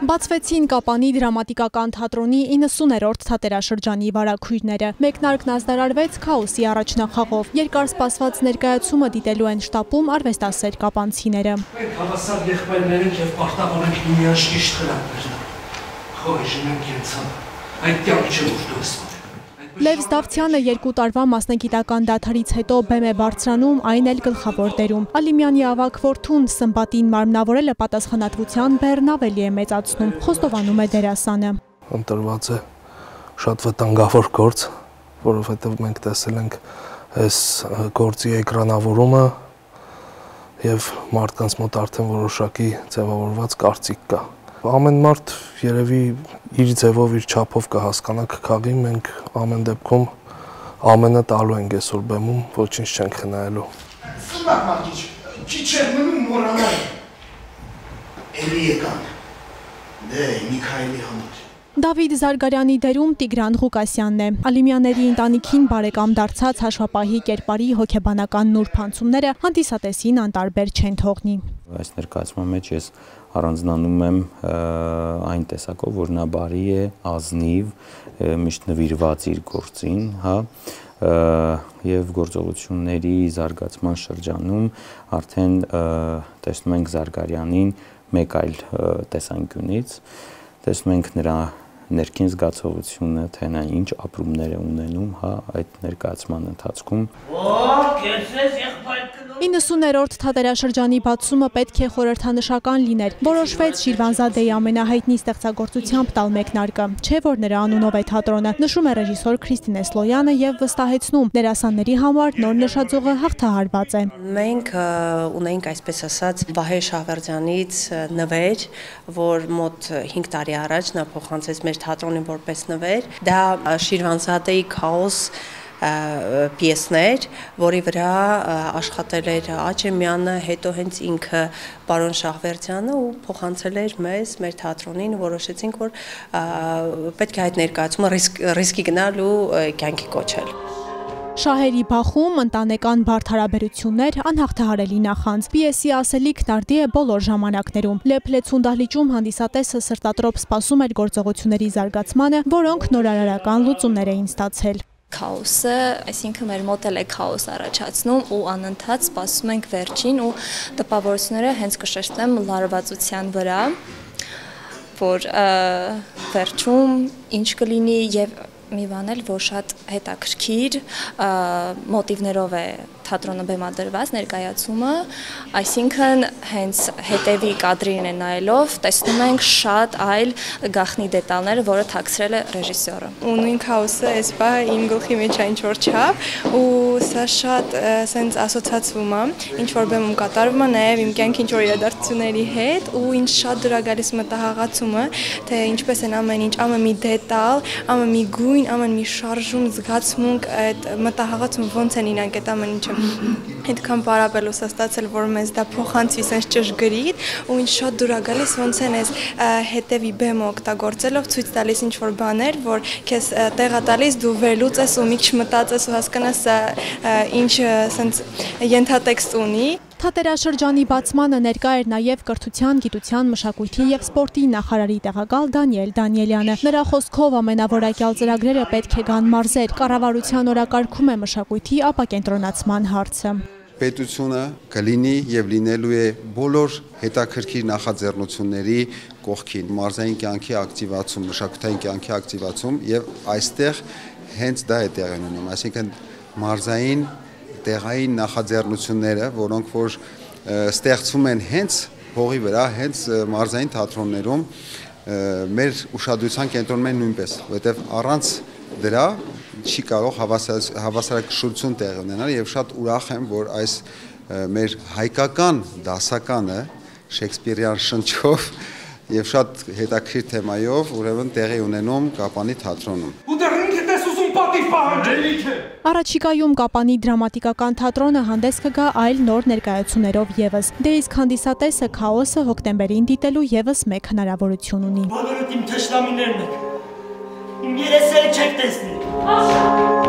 Բացվեցին Կապանի դրամատիկական թատրոնի 90-րդ թատերաշրջանի վարագույրները։ Մեկնարկն ազդարարվեց քաոսի առաջնախաղով։ Երկար սպասված ներկայացումը դիտելու են շտապում արվեստասեր կապանցիները։ Մենք հավասար եղբայրներ ենք եւ պարտավոր ենք միմյանց ճիշտ խնամել։ Խոհեժնենք ինձ։ Այդ կյանք չէ որ դու ես։ Լև Զդավթյանը 2 տարվա մասնագիտական դադարից հետո բեմ է բարձրանում, այն էլ գլխավոր դերում։ Ալիմյանի ավագ որդուն Սմբատին մարմնավորելը պատասխանատվության բեռն ավելի է մեծացնում, խոստովանում է դերասանը։ Ընտրված է շատ վտանգավոր գործ, որովհետև մենք տեսել ենք այս գործի էկրանավորումը եւ մարդկանց մոտ արդեն որոշակի ձևավորված կարծիք կա։ Ամեն մարդ երևի իր ձևով, իր չափով կհասկանա կքաղի, մենք ամեն դեպքում ամենը տալու ենք այսօր բեմում, ոչինչ չենք խնայելու։ Սմբատ մարդիչ, չի չեր մնում մորանալ։ Էլի եկան, դե Միքայելի համար։ Դավիթ Զարգարյանի դերում Տիգրան Ղուկասյանն է։ Ալիմյանների ընտանիքին բարեկամ դարձած հաշվապահի կերպարի հոգեբանական նուրբ անցումները հանդիսատեսին անտարբեր չեն թողնի։ Այս ներկայացման մեջ ես առանձնանում եմ այն տեսակով, որ նա բարի է, ազնիվ, միշտ նվիրված իր գործին, հա, եւ գործողությունների զարգացման շրջանում արդեն տեսնում ենք Զարգարյանին մեկ այլ տեսանկյունից, տեսնում ենք նրա ներքին զգացողությունը, թե նա ինչ ապրումներ է ունենում, հա, այդ ներկայացման ընթացքում։ 90-րդ թատերաշրջանի բացումը պետք է խորհրդանշական լիներ։ Որոշվեց Շիրվանզադեի ամենահայտնի ստեղծագործությամբ տալ մեկնարկը, չէ որ նրա անունով է թատրոնը, նշում է ռեժիսոր Քրիստինե Սլոյանը եւ վստահեցնում, դերասանների համար նոր նշաձողը հաղթահարված է։ Մենք ունենք այսպես ասած Վահե Շահվերդյանից նվեր, որ մոտ 5 տարի առաջ նա փոխանցեց մեր թատրոնին որպես նվեր։ Դա Շիրվանզադեի քաոս պիեսներ, որի վրա աշխատել էր Աչեմյանը, հետո հենց ինքը պարոն Շահվերդյանը ու փոխանցել էր մեզ, մեր թատրոնին, որոշեցինք, որ պետք է այդ ներկայացումը ռիսկի գնալ ու կյանքի կոչել։ Շահերի բախում, ընտանեկան բարդ հարաբերություններ, անհաղթահարելի նախանձ։ Պիեսի ասելիքն արդի է բոլոր ժամանակներում։ Լեփլեցուն դահլիճում հանդիսատեսը սրտատրոփ սպասում էր գործողությունների զարգացմանը, որոնք նորարարական լուծումներ էին ստացել։ Քաոսը, այսինքն մեր մոտ էլ է քաոս առաջացնում ու անընդհատ սպասում ենք վերջին ու տպավորությունները հենց կշեշտեմ լարվածության վրա, որ վերջում ինչ կլինի եւ մի բան էլ, որ շատ հետաքրքիր մոտիվներով է թատրոնը բեմադրված ներկայացումը, այսինքն հենց հետևի կադրին է նայելով, տեսնում ենք շատ այլ գաղտնի դետալներ, որը թաքցրել է ռեժիսորը։ Ու նույն քաոսը այս բա իմ գլխի մեջ է ինչ-որ չափ, ու սա շատ սենց ասոցացվում է, ինչ-որ բեմում կատարվում է, նաև իմ կյանքի ինչ-որ իրադարձությունների հետ, ու ինչ շատ դուր է գալիս մտահաղացումը, թե ինչպես են ամեն ինչ, ամեն մի դետալ, ամեն մի գույն, ամեն մի շարժում, զգացմունք, այդ մտահաղացումը ոնց են իրանք այդ ամեն ինչը այդքան պարապելուս է ստացել, որ մեզ դա փոխանցվի սենց ճշգրիտ ու ինչ շատ դուր է գալիս ոնց են այս հետևի բեմը օգտագործելով ցույց տալիս ինչ-որ բաներ, որ քեզ տեղ է տալիս, դու վերլուծես ու մի քիչ մտածես ու հասկանաս ինչ սենց ենթատեքստ ունի։ Թատերաշրջանի բացմանը ներկա էր նաև կրթության, գիտության, մշակույթի եւ սպորտի նախարարի տեղակալ Դանիել Դանիելյանը։ Նրա խոսքով ամենավորակյալ ծրագրերը պետք է գան մարզեր։ Կառավարության օրակարգում է մշակույթի ապակենտրոնացման հարցը։ Պետությունը կլինի եւ լինելու է բոլոր հետաքրքիր նախաձեռնությունների կողքին, մարզային կյանքի ակտիվացում, մշակութային կյանքի ակտիվացում եւ այստեղ հենց դա է տեղի ունենում, այսինքն մարզային տեղային նախաձեռնությունները, որոնք որ ստեղծվում են հենց հողի վրա, հենց մարզային թատրոններում, մեր ուշադրության կենտրոնում են նույնպես, որովհետև առանց դրա չի կարող հավասարակշռություն տեղի ունենալ եւ շատ ուրախ եմ, որ այս մեր հայկական դասականը Շեքսպիրյան շնչով եւ շատ հետաքրքիր թեմայով ուրեմն տեղի ունենում Կապանի թատրոնում։ Առաջիկայում Կապանի դրամատիկական թատրոնը հանդես կգա այլ նոր ներկայացումներով եւս։ Դե իսկ հանդիսատեսը քաոսը հոկտեմբերին դիտելու եւս մեկ հնարավորություն ունի։ Բոլորդ իմ թշնամիներն եք։ Իմ երեսերը չեք տեսնի։